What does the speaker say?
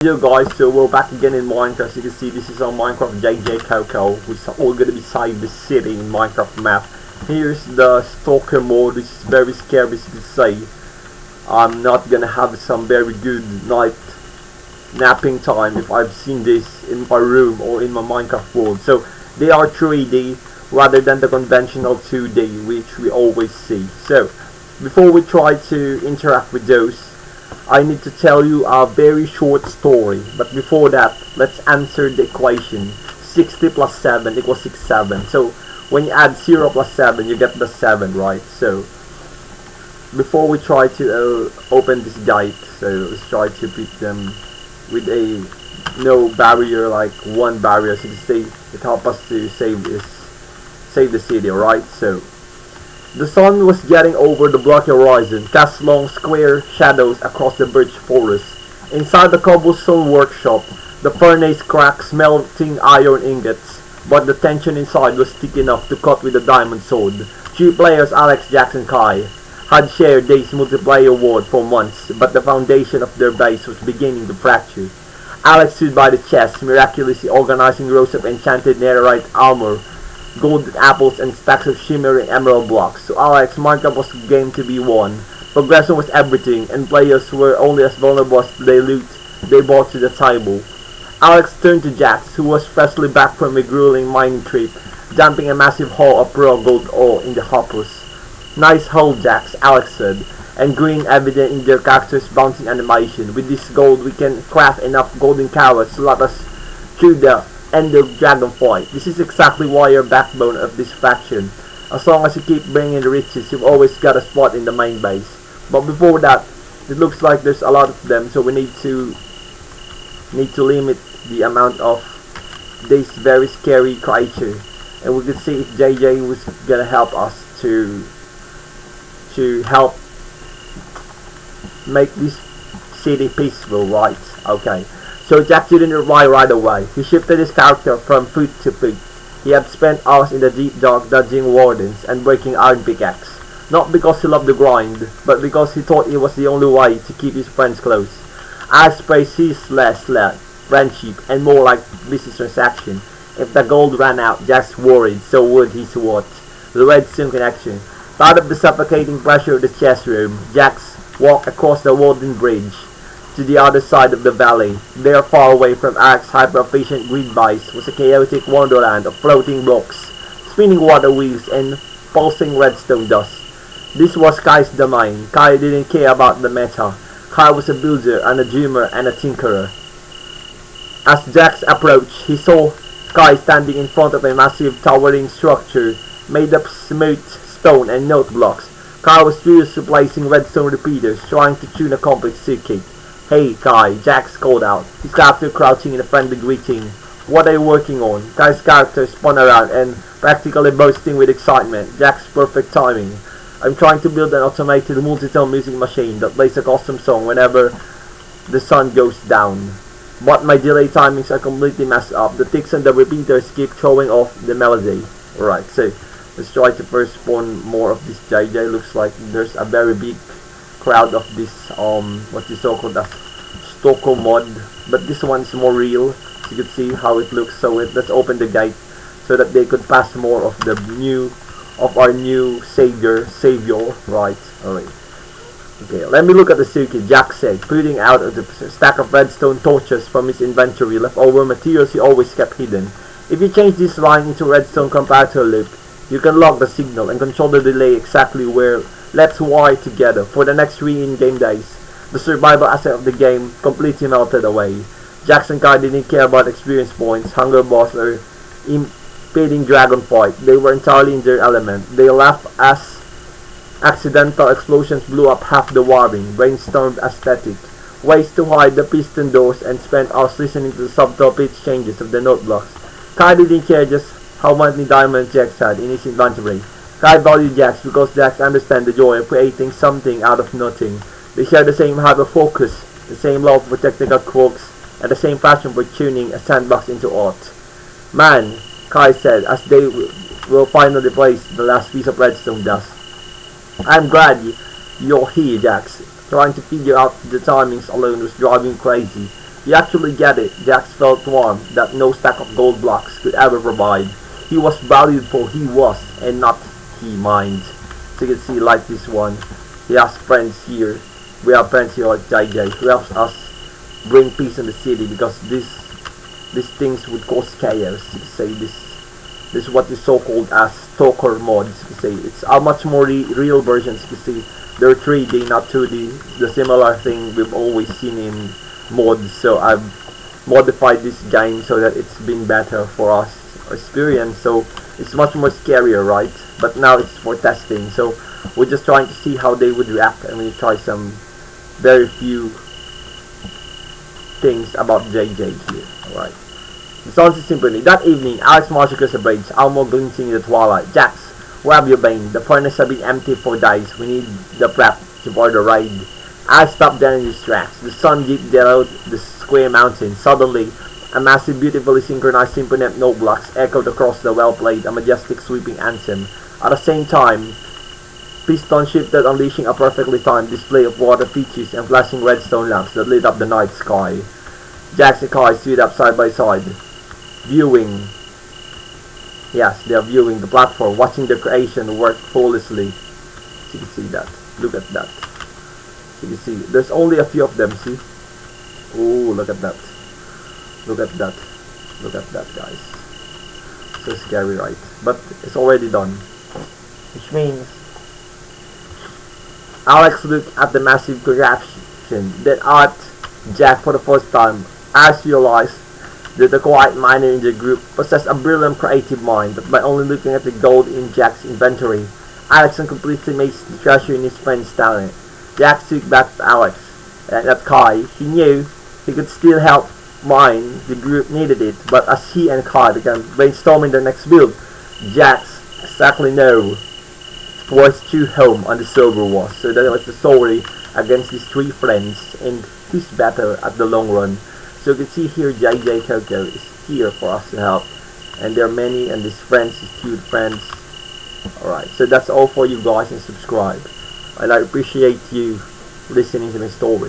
Yo guys, so we're back again in Minecraft. As you can see, this is our Minecraft JJ Coco, which is all gonna be Cyber City in Minecraft map. Here's the Stalker mode, which is very scary, as you can say. I'm not gonna have some very good night napping time if I've seen this in my room or in my Minecraft world. So they are 3D rather than the conventional 2D, which we always see. So before we try to interact with those, I need to tell you a very short story, but before that, let's answer the equation. 60 plus 7 equals 67. So when you add 0 plus 7, you get the 7, right? So before we try to open this gate, so let's try to beat them with a no barrier, like one barrier, so to say. It helps us to save the city, right? So the sun was getting over the black horizon, cast long square shadows across the birch forest. Inside the cobblestone workshop, the furnace cracked, smelting iron ingots, but the tension inside was thick enough to cut with a diamond sword. Three players, Alex, Jax, and Kai, had shared this multiplayer world for months, but the foundation of their base was beginning to fracture. Alex stood by the chest, miraculously organizing rows of enchanted netherite armor, golden apples, and stacks of shimmering emerald blocks. So Alex, Minecraft was a game to be won. Progression was everything, and players were only as vulnerable as the loot they brought to the table. Alex turned to Jax, who was freshly back from a grueling mining trip, dumping a massive haul of raw gold ore in the hoppers. "Nice haul, Jax," Alex said, and green evident in their characters' bouncing animation. "With this gold, we can craft enough golden carrots to let us through the end of dragon fight. This is exactly why you're backbone of this faction. As long as you keep bringing the riches, you've always got a spot in the main base. But before that, it looks like there's a lot of them, so we need to limit the amount of this very scary creature. And we can see if JJ was gonna help us to help make this city peaceful, right? Okay. So Jack didn't reply right away. He shifted his character from foot to foot. He had spent hours in the deep dark dodging wardens and breaking iron pickaxe. Not because he loved the grind, but because he thought it was the only way to keep his friends close. As praise his less friendship and more like business transaction. If the gold ran out, Jack's worried, so would his watch. The redstone connection. Tired of the suffocating pressure of the chest room, Jax walked across the wooden bridge to the other side of the valley. There, far away from Ark's hyper-efficient grid base, was a chaotic wonderland of floating blocks, spinning water wheels, and pulsing redstone dust. This was Kai's domain. Kai didn't care about the meta. Kai was a builder and a dreamer and a tinkerer. As Jax approached, he saw Kai standing in front of a massive towering structure made of smooth stone and note blocks. Kai was furiously placing redstone repeaters, trying to tune a complex circuit. "Hey, Kai," Jax called out, his character crouching in a friendly greeting. "What are you working on?" Kai's character spun around and practically bursting with excitement. Jax's perfect timing. "I'm trying to build an automated multi-tone music machine that plays a custom song whenever the sun goes down. But my delay timings are completely messed up. The ticks and the repeaters keep throwing off the melody." Alright, so let's try to first spawn more of this JJ. Looks like there's a very big crowd of this what is so called a Stalker mod, but this one is more real. So you can see how it looks. So let's open the gate so that they could pass more of our new savior, right? Alright. Okay, let me look at the circuit, Jack said, putting out a stack of redstone torches from his inventory, leftover materials he always kept hidden. "If you change this line into redstone comparator loop, you can log the signal and control the delay exactly where. Let's wire together." For the next 3 in-game days, the survival aspect of the game completely melted away. Jax and Kai didn't care about experience points, hunger boss, or impeding dragon fight. They were entirely in their element. They laughed as accidental explosions blew up half the wiring, brainstormed aesthetic, ways to hide the piston doors, and spent hours listening to the subtle pitch changes of the note blocks. Kai didn't care just how many diamonds Jax had in his inventory. Kai valued Jax because Jax understands the joy of creating something out of nothing. They share the same hyper-focus, the same love for technical quirks, and the same passion for tuning a sandbox into art. "Man," Kai said as they will finally place the last piece of redstone dust. "I'm glad you're here, Jax. Trying to figure out the timings alone was driving crazy. You actually get it. Jax felt warm that no stack of gold blocks could ever provide. He was valued for he was and not he mined. So you can see like this one. He has friends here. We have friends here like JJ who helps us bring peace in the city because these things would cause chaos. You can say this is what is so called as Stalker mods. You can say it's a much more real versions. You can see they're 3D, not 2D. The similar thing we've always seen in mods. So I've modified this game so that it's been better for us experience. So it's much more scarier, right? But now it's for testing. So we're just trying to see how they would react, and we try some very few things about JJ here. Alright. The Sunset Symphony. That evening, Alex marched across the bridge, Almo glinting in the twilight. Jax, where have you been? The furnace has been empty for days. We need the prep for the raid. Alex stopped dead in his tracks. The sun dipped down the square mountain. Suddenly, a massive, beautifully synchronized symphony of note blocks echoed across the well-played, a majestic sweeping anthem. At the same time, Piston shifted, unleashing a perfectly timed display of water features and flashing redstone lamps that lit up the night sky. Jax and Kai stood up side by side, viewing. Yes, they are viewing the platform, watching the creation work flawlessly. So you can see that. Look at that. So you can see, there's only a few of them, see? Oh, look at that. Look at that. Look at that, guys. So scary, right? But it's already done. Which means Alex looked at the massive contraption that at Jack for the first time. Alex realized that the quiet miner in the group possessed a brilliant creative mind, but by only looking at the gold in Jack's inventory, Alex completely makes the treasure in his friend's talent. Jack took back to Alex, and at Kai, he knew he could still help mine. The group needed it, but as he and Kai began brainstorming their next build, Jack's exactly know was true home on the silver was. So that was the story against these three friends, and who's better at the long run. So you can see here JJ Coco is here for us to help, and there are many, and these friends, these cute friends. Alright, so that's all for you guys, and subscribe, and I appreciate you listening to my story.